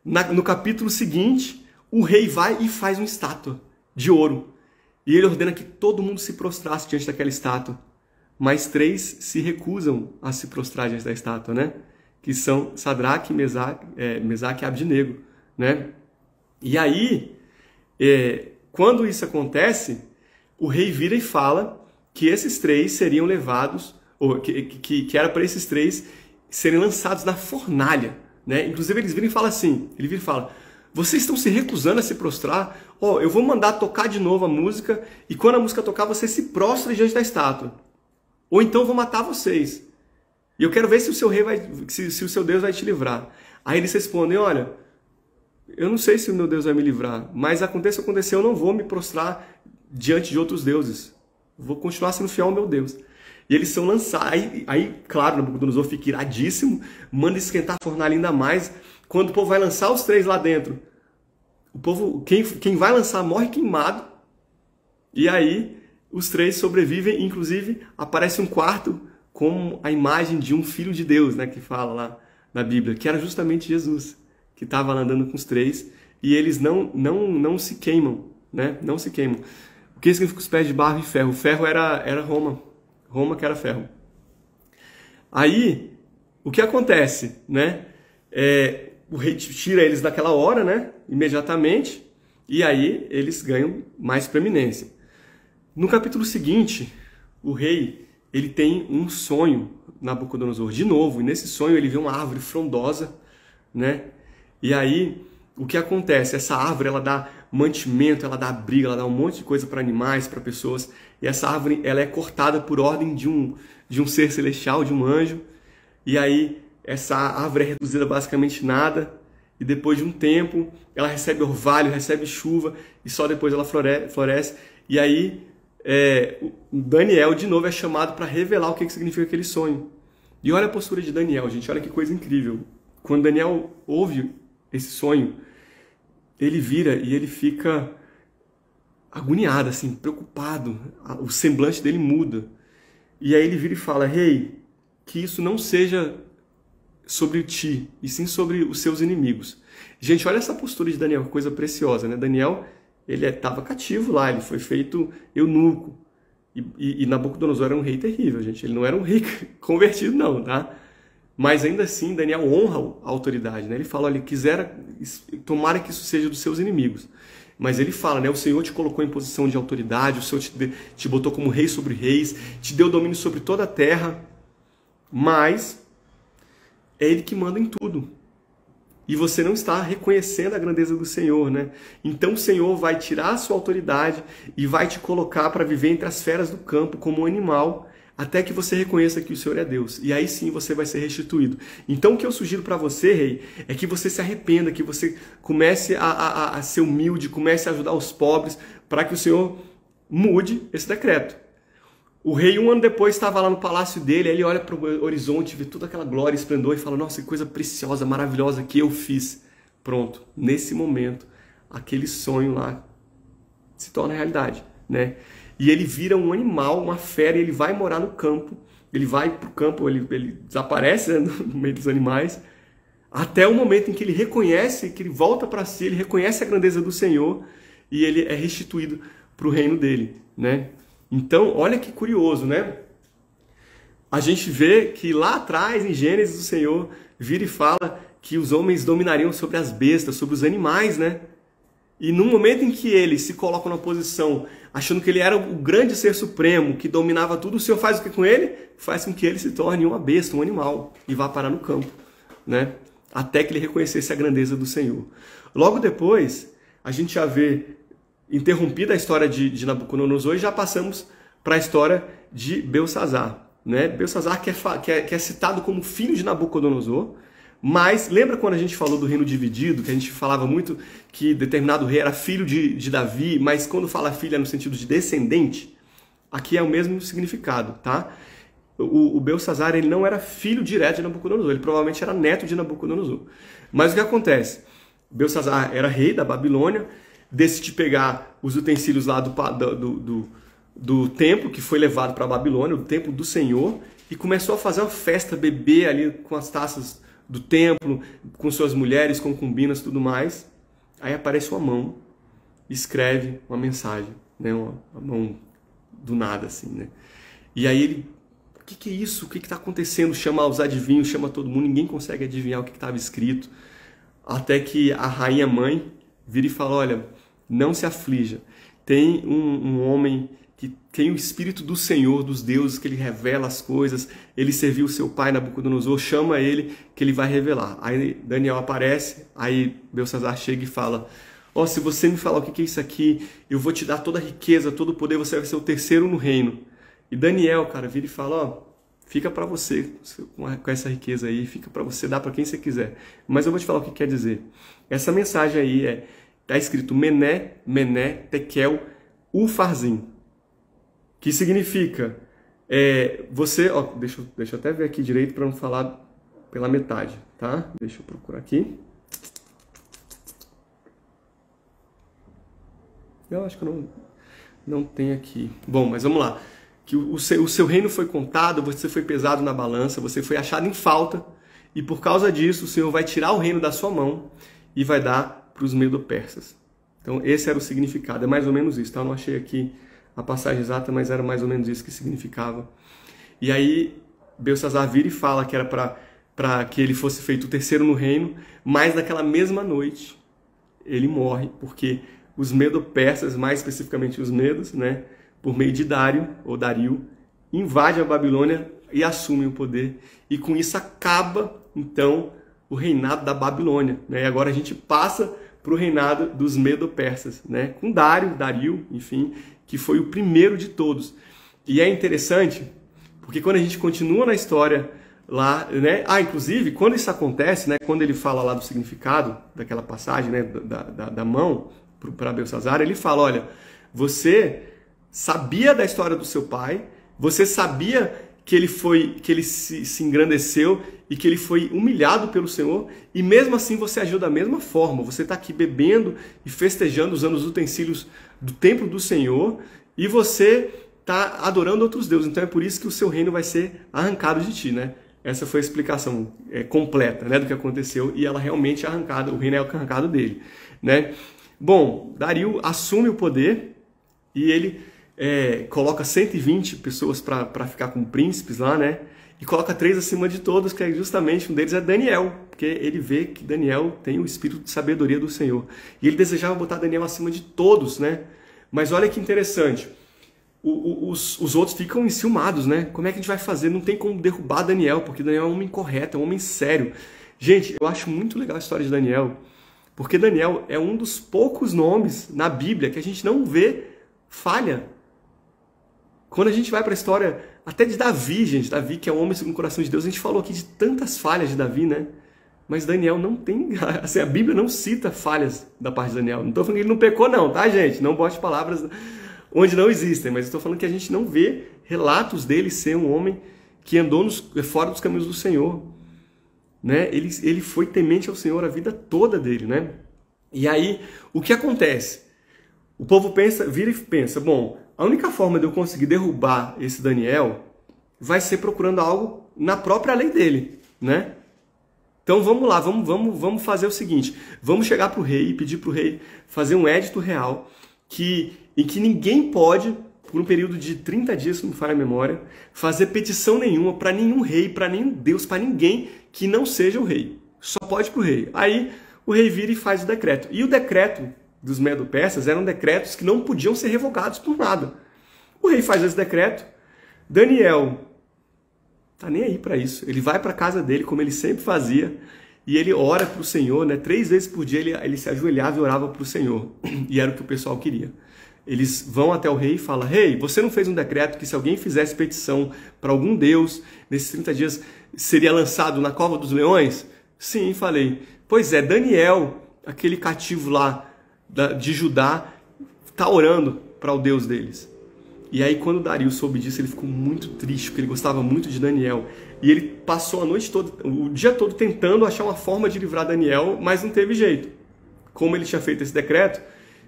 no capítulo seguinte, o rei vai e faz uma estátua de ouro. E ele ordena que todo mundo se prostrasse diante daquela estátua. Mas 3 se recusam a se prostrar diante da estátua, né? Que são Sadraque, Mesaque e Abdenego, né? E aí, quando isso acontece, o rei vira e fala que esses 3 seriam levados, ou que era para esses 3 serem lançados na fornalha, né? Inclusive eles viram e falam assim, ele vira e fala, vocês estão se recusando a se prostrar, eu vou mandar tocar de novo a música, e quando a música tocar, você se prostra diante da estátua. Ou então eu vou matar vocês. E eu quero ver se o seu rei se o seu Deus vai te livrar. Aí eles respondem, olha, eu não sei se o meu Deus vai me livrar, mas aconteça o que acontecer, eu não vou me prostrar diante de outros deuses. Vou continuar sendo fiel ao meu Deus. E eles são lançados. Aí claro, Nabucodonosor fica iradíssimo, manda esquentar a fornalha ainda mais. Quando o povo vai lançar os 3 lá dentro, o povo, quem vai lançar morre queimado. E aí os 3 sobrevivem, inclusive aparece um quarto como a imagem de um filho de Deus, né, que fala lá na Bíblia, que era justamente Jesus, que estava lá andando com os três, e eles não se queimam, né? Não se queimam. O que significa os pés de barro e ferro? O ferro era Roma. Roma que era ferro. Aí, o que acontece, né? O rei tira eles naquela hora, né? Imediatamente, e aí eles ganham mais preeminência. No capítulo seguinte, o rei, ele tem um sonho, Nabucodonosor, de novo, e nesse sonho ele vê uma árvore frondosa, né? E aí, o que acontece? Essa árvore, ela dá mantimento, ela dá abrigo, ela dá um monte de coisa para animais, para pessoas. E essa árvore, ela é cortada por ordem de um ser celestial, de um anjo. E aí, essa árvore é reduzida basicamente nada. E depois de um tempo, ela recebe orvalho, recebe chuva. E só depois ela floresce. E aí, Daniel, de novo, é chamado para revelar o que significa aquele sonho. E olha a postura de Daniel, gente. Olha que coisa incrível. Quando Daniel ouve esse sonho, ele vira e ele fica agoniado, assim, preocupado. O semblante dele muda. E aí ele vira e fala: rei, que isso não seja sobre ti, e sim sobre os seus inimigos. Gente, olha essa postura de Daniel, que coisa preciosa, né? Daniel, ele estava cativo lá, ele foi feito eunuco. E Nabucodonosor era um rei terrível, gente. Ele não era um rei convertido, não, tá? Mas ainda assim, Daniel honra a autoridade, né? Ele fala: olha, tomara que isso seja dos seus inimigos. Mas ele fala, né? O Senhor te colocou em posição de autoridade, o Senhor te botou como rei sobre reis, te deu domínio sobre toda a terra, mas é Ele que manda em tudo. E você não está reconhecendo a grandeza do Senhor, né? Então o Senhor vai tirar a sua autoridade e vai te colocar para viver entre as feras do campo como um animal, até que você reconheça que o Senhor é Deus. E aí sim você vai ser restituído. Então o que eu sugiro para você, rei, é que você se arrependa, que você comece a ser humilde, comece a ajudar os pobres, para que o Senhor mude esse decreto. O rei, um ano depois, estava lá no palácio dele, aí ele olha para o horizonte, vê toda aquela glória e esplendor e fala: nossa, que coisa preciosa, maravilhosa que eu fiz. Pronto, nesse momento, aquele sonho lá se torna realidade, né? E ele vira um animal, uma fera, e ele vai morar no campo. Ele vai para o campo, ele desaparece, né, no meio dos animais, até o momento em que ele reconhece, que ele volta para si, ele reconhece a grandeza do Senhor e ele é restituído para o reino dele, né? Então, olha que curioso, né? A gente vê que lá atrás, em Gênesis, o Senhor vira e fala que os homens dominariam sobre as bestas, sobre os animais, né? E no momento em que ele se coloca numa posição, achando que ele era o grande ser supremo, que dominava tudo, o Senhor faz o que com ele? Faz com que ele se torne uma besta, um animal, e vá parar no campo, né? Até que ele reconhecesse a grandeza do Senhor. Logo depois, a gente já vê interrompida a história de Nabucodonosor e já passamos para a história de Belsassar, né? Belsassar que é citado como filho de Nabucodonosor, mas lembra quando a gente falou do reino dividido, que a gente falava muito que determinado rei era filho de Davi, mas quando fala filho é no sentido de descendente? Aqui é o mesmo significado, tá? O Belsassar, ele não era filho direto de Nabucodonosor, ele provavelmente era neto de Nabucodonosor. Mas o que acontece? Belsassar era rei da Babilônia, decide pegar os utensílios lá do templo que foi levado para a Babilônia, o templo do Senhor, e começou a fazer uma festa, beber ali com as taças do templo, com suas mulheres, concubinas e tudo mais. Aí aparece uma mão, escreve uma mensagem, né? Uma mão do nada, assim, né? E aí ele: o que é isso? O que está acontecendo? Chama os adivinhos, chama todo mundo, ninguém consegue adivinhar o que estava escrito. Até que a rainha mãe vira e fala: olha, não se aflija. Tem um homem que tem o Espírito do Senhor, dos deuses, que ele revela as coisas. Ele serviu o seu pai Nabucodonosor, chama ele que ele vai revelar. Aí Daniel aparece, aí Belsassar chega e fala: ó, se você me falar o que é isso aqui, eu vou te dar toda a riqueza, todo o poder, você vai ser o terceiro no reino. E Daniel, cara, vira e fala: ó, fica para você com essa riqueza aí, fica para você, dá para quem você quiser. Mas eu vou te falar o que quer dizer. Essa mensagem aí está escrito Mené, Mené, Tekel, Ufarzim, que significa você, ó, deixa eu até ver aqui direito para não falar pela metade, tá? Deixa eu procurar aqui. Eu acho que eu não tem aqui. Bom, mas vamos lá. que o seu reino foi contado, você foi pesado na balança, você foi achado em falta, e por causa disso o Senhor vai tirar o reino da sua mão e vai dar para os medo-persas. Então esse era o significado, é mais ou menos isso, tá? Eu não achei aqui a passagem exata, mas era mais ou menos isso que significava. E aí Belsassar vira e fala que era para que ele fosse feito o terceiro no reino, mas naquela mesma noite ele morre, porque os medo-persas, mais especificamente os medos, né, por meio de Dário, ou Dario, invadem a Babilônia e assumem o poder. E com isso acaba, então, o reinado da Babilônia. Né? E agora a gente passa para o reinado dos medo-persas, né? Com Dario, enfim, que foi o primeiro de todos. E é interessante, porque quando a gente continua na história lá, né? Inclusive, quando isso acontece, né? Quando ele fala lá do significado daquela passagem, né? da mão para Belsassar, ele fala, olha, você sabia da história do seu pai, você sabia que ele se engrandeceu e que ele foi humilhado pelo Senhor, e mesmo assim você agiu da mesma forma. Você está aqui bebendo e festejando, usando os utensílios do templo do Senhor, e você está adorando outros deuses. Então é por isso que o seu reino vai ser arrancado de ti, né? Essa foi a explicação completa, né, do que aconteceu, e ela realmente é arrancada, o reino é arrancado dele, né? Bom, Dario assume o poder e ele coloca 120 pessoas para ficar como príncipes lá, né? E coloca 3 acima de todos, que é justamente um deles é Daniel, porque ele vê que Daniel tem o espírito de sabedoria do Senhor. E ele desejava botar Daniel acima de todos, né? Mas olha que interessante, os outros ficam enciumados, né? Como é que a gente vai fazer? Não tem como derrubar Daniel, porque Daniel é um homem correto, é um homem sério. Gente, eu acho muito legal a história de Daniel, porque Daniel é um dos poucos nomes na Bíblia que a gente não vê falha. Quando a gente vai para a história até de Davi, gente, Davi que é um homem segundo o coração de Deus, a gente falou aqui de tantas falhas de Davi, né? Mas Daniel não tem, assim, a Bíblia não cita falhas da parte de Daniel. Não estou falando que ele não pecou não, tá, gente? Não bote palavras onde não existem, mas estou falando que a gente não vê relatos dele ser um homem que andou fora dos caminhos do Senhor, né? Ele foi temente ao Senhor a vida toda dele, né? E aí, o que acontece? O povo vira e pensa, bom, a única forma de eu conseguir derrubar esse Daniel vai ser procurando algo na própria lei dele, né? Então vamos lá, vamos fazer o seguinte, vamos chegar para o rei e pedir para o rei fazer um édito real em que ninguém pode, por um período de 30 dias, se não me falha a memória, fazer petição nenhuma para nenhum rei, para nenhum Deus, para ninguém que não seja o rei. Só pode para o rei. Aí o rei vira e faz o decreto. E o decreto dos medo-persas eram decretos que não podiam ser revogados por nada. O rei faz esse decreto, Daniel tá nem aí para isso. Ele vai para a casa dele, como ele sempre fazia, e ele ora para o Senhor, né? 3 vezes por dia ele se ajoelhava e orava para o Senhor. E era o que o pessoal queria. Eles vão até o rei e falam, rei, você não fez um decreto que se alguém fizesse petição para algum deus, nesses 30 dias seria lançado na cova dos leões? Sim, falei. Pois é, Daniel, aquele cativo lá de Judá, está orando para o Deus deles. E aí quando Dario soube disso, ele ficou muito triste, porque ele gostava muito de Daniel. E ele passou a noite toda, o dia todo tentando achar uma forma de livrar Daniel, mas não teve jeito. Como ele tinha feito esse decreto,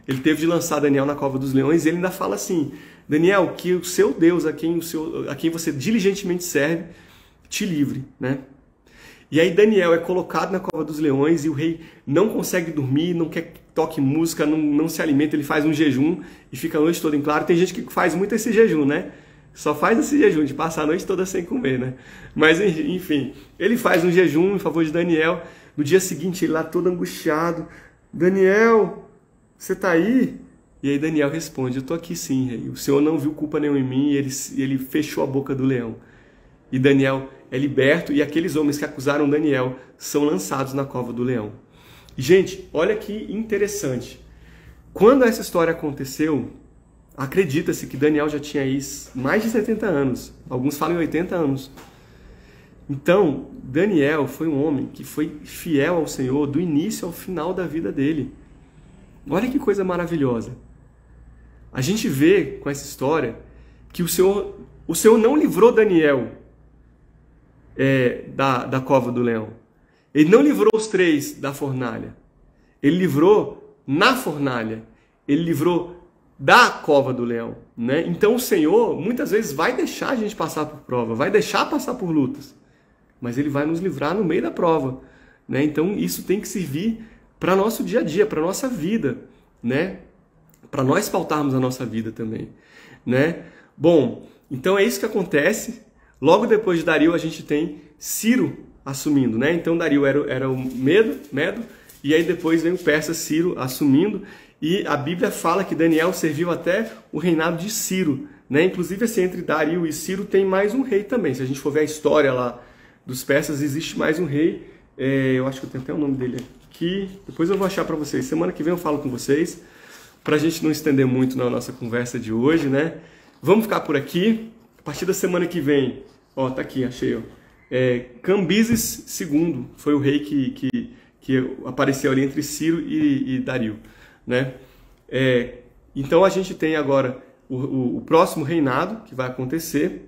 ele teve de lançar Daniel na cova dos leões, e ele ainda fala assim, Daniel, que o seu Deus, a quem você diligentemente serve, te livre, né? E aí Daniel é colocado na cova dos leões e o rei não consegue dormir, não quer que toque música, não se alimenta, ele faz um jejum e fica a noite toda em claro. Tem gente que faz muito esse jejum, né? Só faz esse jejum de passar a noite toda sem comer, né? Mas enfim, ele faz um jejum em favor de Daniel. No dia seguinte ele lá todo angustiado, Daniel, você tá aí? E aí Daniel responde, eu tô aqui sim, rei. O Senhor não viu culpa nenhuma em mim e ele fechou a boca do leão. E Daniel é liberto e aqueles homens que acusaram Daniel são lançados na cova do leão. E, gente, olha que interessante. Quando essa história aconteceu, acredita-se que Daniel já tinha mais de 70 anos. Alguns falam em 80 anos. Então, Daniel foi um homem que foi fiel ao Senhor do início ao final da vida dele. Olha que coisa maravilhosa. A gente vê com essa história que o Senhor não livrou Daniel da cova do leão. Ele não livrou os 3 da fornalha. Ele livrou na fornalha. Ele livrou da cova do leão, né? Então o Senhor muitas vezes vai deixar a gente passar por prova, vai deixar passar por lutas, mas Ele vai nos livrar no meio da prova, né? Então isso tem que servir para nosso dia a dia, para nossa vida, né? Para nós pautarmos a nossa vida também, né? Bom, então é isso que acontece. Logo depois de Dario a gente tem Ciro assumindo, né? Então Dario era o Medo, e aí depois vem o persa Ciro assumindo. E a Bíblia fala que Daniel serviu até o reinado de Ciro, né? Inclusive, assim, entre Dario e Ciro tem mais um rei também. Se a gente for ver a história lá dos persas, existe mais um rei. Eu acho que eu tenho até o nome dele aqui. Depois eu vou achar para vocês. Semana que vem eu falo com vocês, para a gente não estender muito na nossa conversa de hoje, né? Vamos ficar por aqui. A partir da semana que vem, ó, tá aqui, achei, ó. Cambises II foi o rei que apareceu ali entre Ciro e Dario, né? Então a gente tem agora o próximo reinado que vai acontecer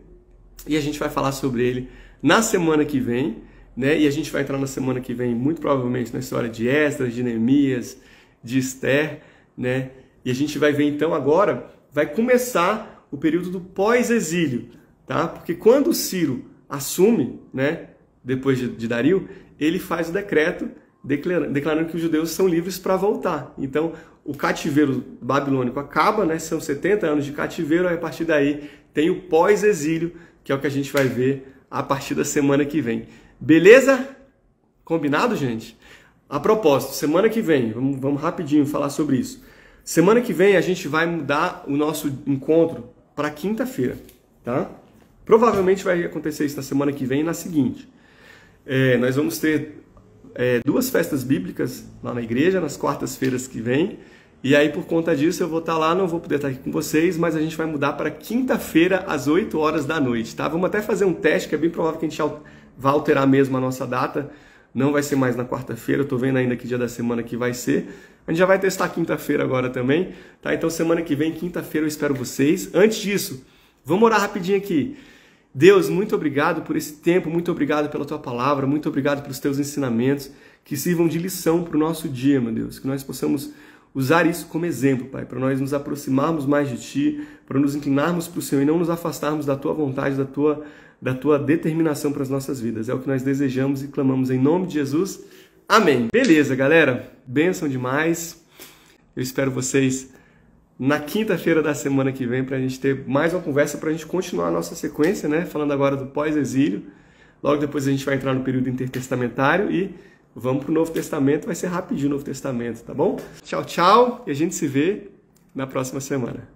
e a gente vai falar sobre ele na semana que vem, né? E a gente vai entrar na semana que vem muito provavelmente na história de Esdras, de Neemias, de Esther, né? E a gente vai ver então agora, vai começar o período do pós-exílio, tá? Porque quando Ciro assume, né, depois de Dario, ele faz o decreto declarando que os judeus são livres para voltar. Então, o cativeiro babilônico acaba, né? São 70 anos de cativeiro, aí a partir daí tem o pós-exílio, que é o que a gente vai ver a partir da semana que vem. Beleza? Combinado, gente? A propósito, semana que vem, vamos rapidinho falar sobre isso. Semana que vem a gente vai mudar o nosso encontro para quinta-feira, tá? Provavelmente vai acontecer isso na semana que vem e na seguinte. Nós vamos ter 2 festas bíblicas lá na igreja, nas quartas-feiras que vem. E aí, por conta disso, eu vou estar lá, não vou poder estar aqui com vocês, mas a gente vai mudar para quinta-feira, às 8 horas da noite, tá? Vamos até fazer um teste, que é bem provável que a gente vai alterar mesmo a nossa data. Não vai ser mais na quarta-feira, eu estou vendo ainda que dia da semana que vai ser. A gente já vai testar quinta-feira agora também, tá? Então, semana que vem, quinta-feira, eu espero vocês. Antes disso, vamos orar rapidinho aqui. Deus, muito obrigado por esse tempo, muito obrigado pela Tua palavra, muito obrigado pelos Teus ensinamentos, que sirvam de lição para o nosso dia, meu Deus, que nós possamos usar isso como exemplo, Pai, para nós nos aproximarmos mais de Ti, para nos inclinarmos para o Senhor e não nos afastarmos da Tua vontade, da Tua determinação para as nossas vidas. É o que nós desejamos e clamamos em nome de Jesus. Amém. Beleza, galera? Bênção demais. Eu espero vocês na quinta-feira da semana que vem para a gente ter mais uma conversa, para a gente continuar a nossa sequência, né? Falando agora do pós-exílio. Logo depois a gente vai entrar no período intertestamentário e vamos para o Novo Testamento. Vai ser rapidinho o Novo Testamento, tá bom? Tchau, tchau. E a gente se vê na próxima semana.